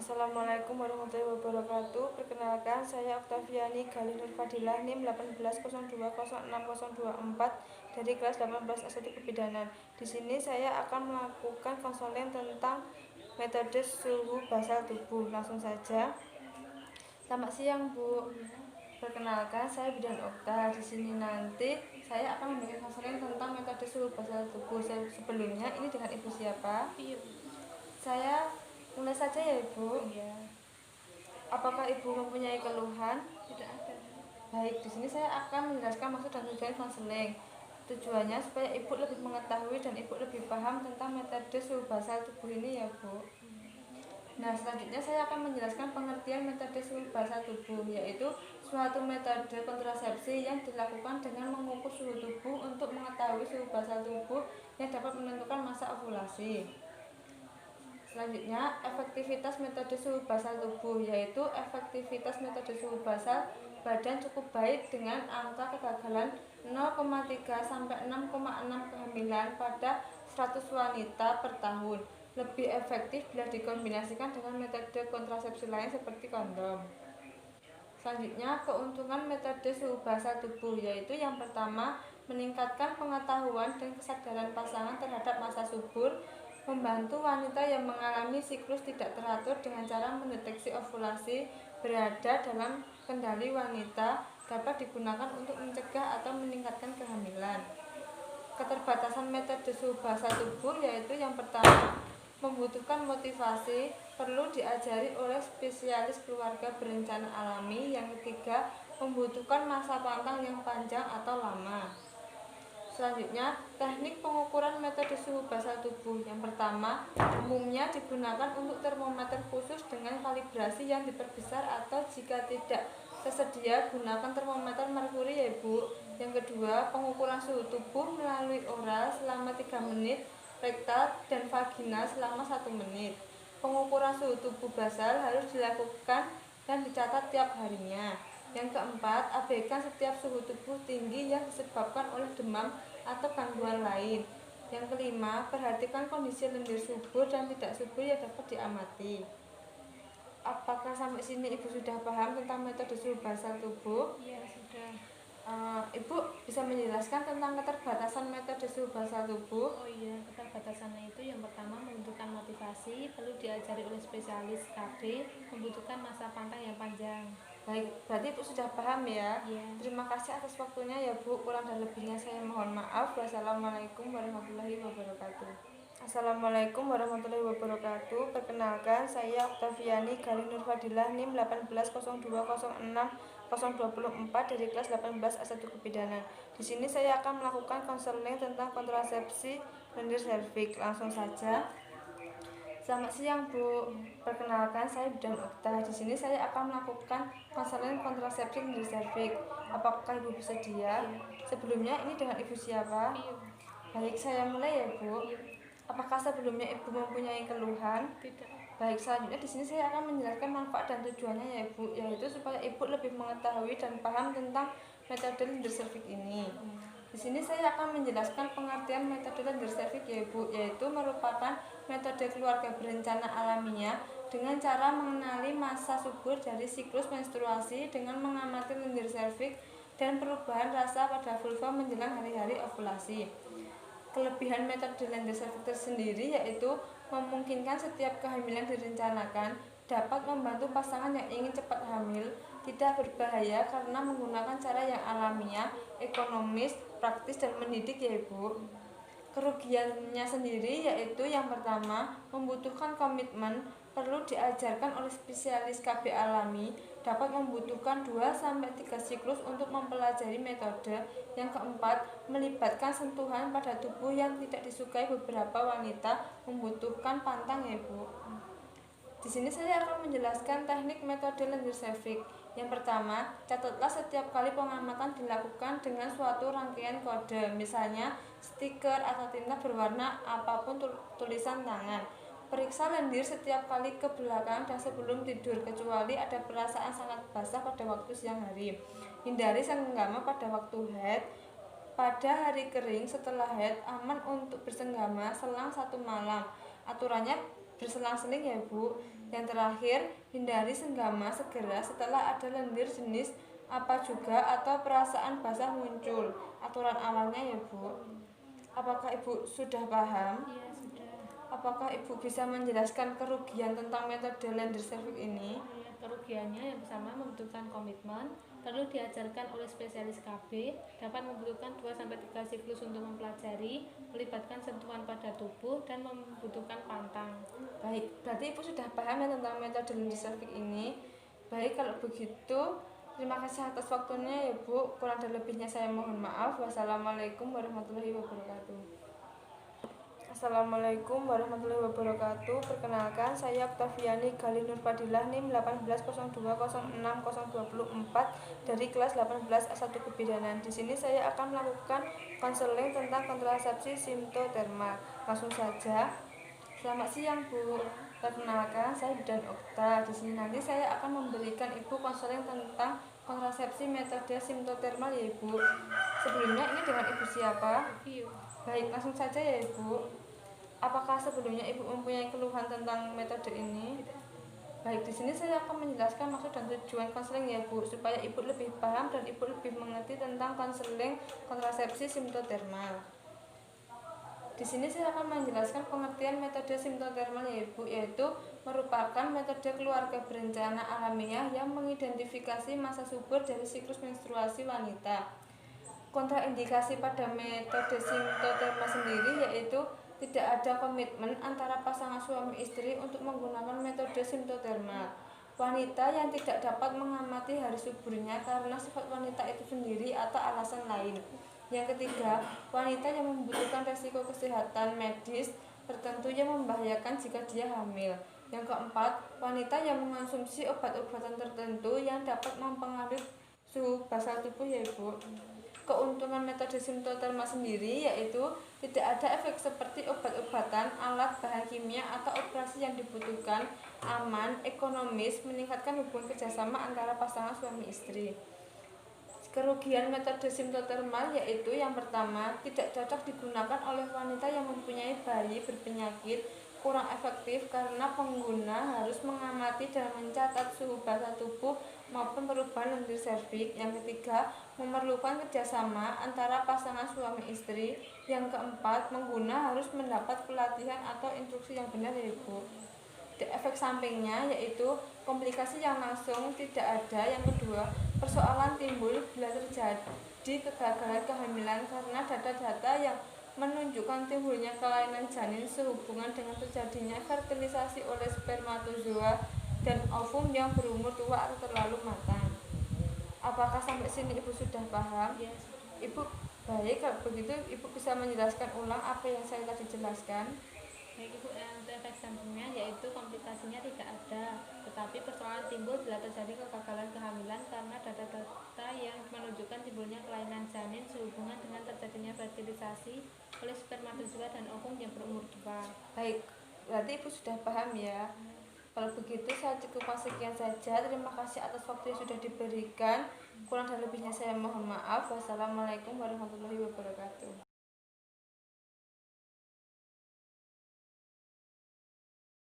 Assalamualaikum warahmatullahi wabarakatuh. Perkenalkan, saya Oktaviani Galih Nur Fadilah, NIM 18020604 dari kelas 18 S1 Kebidanan. Di sini saya akan melakukan konseling tentang metode suhu basal tubuh. Langsung saja. Selamat siang, Bu. Perkenalkan, saya Bidan Okta. Di sini nanti saya akan memberikan konseling tentang metode suhu basal tubuh. Sebelumnya, ini dengan Ibu siapa? Iya. Saya mulai saja ya, Ibu. Iya. Apakah Ibu mempunyai keluhan? Tidak ada. Baik, di sini saya akan menjelaskan maksud dan tujuan konseling. Tujuannya supaya Ibu lebih mengetahui dan Ibu lebih paham tentang metode suhu basal tubuh ini ya, Bu. Nah, selanjutnya saya akan menjelaskan pengertian metode suhu basal tubuh, yaitu suatu metode kontrasepsi yang dilakukan dengan mengukur suhu tubuh untuk mengetahui suhu basal tubuh yang dapat menentukan masa ovulasi. Selanjutnya, efektivitas metode suhu basal tubuh, yaitu efektivitas metode suhu basal badan cukup baik dengan angka kegagalan 0,3 sampai 6,6 kehamilan pada 100 wanita per tahun. Lebih efektif bila dikombinasikan dengan metode kontrasepsi lain seperti kondom. Selanjutnya, keuntungan metode suhu basal tubuh, yaitu yang pertama, meningkatkan pengetahuan dan kesadaran pasangan terhadap masa subur, membantu wanita yang mengalami siklus tidak teratur dengan cara mendeteksi ovulasi berada dalam kendali wanita, dapat digunakan untuk mencegah atau meningkatkan kehamilan. Keterbatasan metode suhu basal tubuh, yaitu yang pertama, membutuhkan motivasi, perlu diajari oleh spesialis keluarga berencana alami. Yang ketiga, membutuhkan masa pantang yang panjang atau lama. Selanjutnya, teknik pengukuran metode suhu basal tubuh. Yang pertama, umumnya digunakan untuk termometer khusus dengan kalibrasi yang diperbesar, atau jika tidak tersedia, gunakan termometer merkuri ya, Bu. Yang kedua, pengukuran suhu tubuh melalui oral selama 3 menit, rektal dan vaginal selama 1 menit. Pengukuran suhu tubuh basal harus dilakukan dan dicatat tiap harinya. Yang keempat, abaikan setiap suhu tubuh tinggi yang disebabkan oleh demam atau gangguan lain. Yang kelima, perhatikan kondisi lendir subur dan tidak subur yang dapat diamati. Apakah sampai sini Ibu sudah paham tentang metode suhu basal tubuh? Iya, sudah. Ibu bisa menjelaskan tentang keterbatasan metode suhu basal tubuh? Oh iya, keterbatasannya itu yang pertama, membutuhkan motivasi, perlu diajari oleh spesialis KB, membutuhkan masa pantang yang panjang. Baik, berarti Ibu sudah paham ya? Iya. Terima kasih atas waktunya ya, Bu. Kurang dan lebihnya saya mohon maaf. Wassalamualaikum warahmatullahi wabarakatuh. Assalamualaikum warahmatullahi wabarakatuh. Perkenalkan, saya Oktaviani Galih Nur Fadilah, NIM 18020604 dari kelas 18 S1 Kebidanan. Di sini saya akan melakukan konseling tentang kontrasepsi lendir serviks. Langsung saja. Selamat siang, Bu. Perkenalkan, saya Bidan Okta. Di sini saya akan melakukan konseling kontrasepsi lendir serviks. Apakah Ibu bersedia? Sebelumnya, ini dengan Ibu siapa? Iya. Baik, saya mulai ya, Bu. Apakah sebelumnya Ibu mempunyai keluhan? Tidak. Baik, selanjutnya di sini saya akan menjelaskan manfaat dan tujuannya ya, Bu, yaitu supaya Ibu lebih mengetahui dan paham tentang metode lendir serviks ini. Di sini saya akan menjelaskan pengertian metode lendir serviks ya, Bu, yaitu merupakan metode keluarga berencana alamiah dengan cara mengenali masa subur dari siklus menstruasi dengan mengamati lendir serviks dan perubahan rasa pada vulva menjelang hari-hari ovulasi. Kelebihan metode lendir serviks tersendiri yaitu memungkinkan setiap kehamilan direncanakan, dapat membantu pasangan yang ingin cepat hamil, tidak berbahaya karena menggunakan cara yang alamiah, ekonomis, praktis, dan mendidik ya, Ibu. Kerugiannya sendiri yaitu yang pertama, membutuhkan komitmen, perlu diajarkan oleh spesialis KB alami, dapat membutuhkan 2-3 siklus untuk mempelajari metode. Yang keempat, melibatkan sentuhan pada tubuh yang tidak disukai beberapa wanita, membutuhkan pantang ya, Bu. Di sini saya akan menjelaskan teknik metode lendir serviks. Yang pertama, catatlah setiap kali pengamatan dilakukan dengan suatu rangkaian kode, misalnya stiker atau tinta berwarna apapun tulisan tangan. Periksa lendir setiap kali ke belakang dan sebelum tidur, kecuali ada perasaan sangat basah pada waktu siang hari. Hindari senggama pada waktu haid. Pada hari kering setelah haid, aman untuk bersenggama selang 1 malam. Aturannya berselang-seling ya Bu. Yang terakhir, hindari senggama segera setelah ada lendir jenis apa juga atau perasaan basah muncul. Aturan awalnya ya Bu. Apakah Ibu sudah paham? Iya, sudah. Apakah Ibu bisa menjelaskan kerugian tentang metode lender service ini? Ya, kerugiannya yang pertama membutuhkan komitmen, perlu diajarkan oleh spesialis KB, dapat membutuhkan 2-3 siklus untuk mempelajari, melibatkan sentuhan pada tubuh, dan membutuhkan pantang. Baik, berarti Ibu sudah paham ya tentang metode lender service ini. Baik, kalau begitu terima kasih atas waktunya ya Bu. Kurang dan lebihnya saya mohon maaf. Wassalamualaikum warahmatullahi wabarakatuh. Assalamualaikum warahmatullahi wabarakatuh. Perkenalkan, saya Oktaviani Galih Nurfadilah NIM 1802060024 dari kelas 18 A1 Kebidanan. Di sini saya akan melakukan konseling tentang kontrasepsi simptotermal. Langsung saja. Selamat siang Bu. Perkenalkan, saya Bidan Okta. Di sini nanti saya akan memberikan Ibu konseling tentang kontrasepsi metode simptotermal ya Ibu. Sebelumnya ini dengan Ibu siapa? Review. Baik, langsung saja ya Ibu. Apakah sebelumnya Ibu mempunyai keluhan tentang metode ini? Baik, di sini saya akan menjelaskan maksud dan tujuan konseling ya Bu, supaya Ibu lebih paham dan Ibu lebih mengerti tentang konseling kontrasepsi simptotermal. Di sini saya akan menjelaskan pengertian metode simptotermal ya Ibu, yaitu merupakan metode keluarga berencana alamiah yang mengidentifikasi masa subur dari siklus menstruasi wanita. Kontraindikasi pada metode simptotermal sendiri yaitu tidak ada komitmen antara pasangan suami istri untuk menggunakan metode simptotermal. Wanita yang tidak dapat mengamati hari suburnya karena sifat wanita itu sendiri atau alasan lain. Yang ketiga, wanita yang membutuhkan resiko kesehatan medis tertentu yang membahayakan jika dia hamil. Yang keempat, wanita yang mengonsumsi obat-obatan tertentu yang dapat mempengaruhi suhu basal tubuh ya Ibu. Keuntungan metode simptotermal sendiri yaitu tidak ada efek seperti obat-obatan, alat, bahan kimia, atau operasi yang dibutuhkan, aman, ekonomis, meningkatkan hubungan kerjasama antara pasangan suami istri. Kerugian metode simptotermal yaitu yang pertama, tidak cocok digunakan oleh wanita yang mempunyai bayi berpenyakit, kurang efektif karena pengguna harus mengamati dan mencatat suhu basah tubuh maupun perubahan lendir serviks. Yang ketiga, memerlukan kerjasama antara pasangan suami istri. Yang keempat, pengguna harus mendapat pelatihan atau instruksi yang benar ya Ibu. Efek sampingnya yaitu komplikasi yang langsung tidak ada. Yang kedua, persoalan timbul bila terjadi kegagalan kehamilan karena data-data yang menunjukkan timbulnya kelainan janin sehubungan dengan terjadinya fertilisasi oleh spermatozoa dan ovum yang berumur tua atau terlalu matang. Apakah sampai sini Ibu sudah paham? Ya, Ibu, baik, kalau begitu Ibu bisa menjelaskan ulang apa yang saya tadi jelaskan. baik Ibu, untuk efek sampingnya yaitu komplikasinya tidak ada, tetapi persoalan timbul bila terjadi kegagalan kehamilan karena data-data yang menunjukkan timbulnya kelainan janin sehubungan dengan terjadinya fertilisasi oleh spermatozoa dan ovum yang berumur tua. Baik, berarti Ibu sudah paham ya. Kalau begitu saya cukupkan sekian saja. Terima kasih atas waktu yang sudah diberikan. Kurang dan lebihnya saya mohon maaf. Wassalamualaikum warahmatullahi wabarakatuh.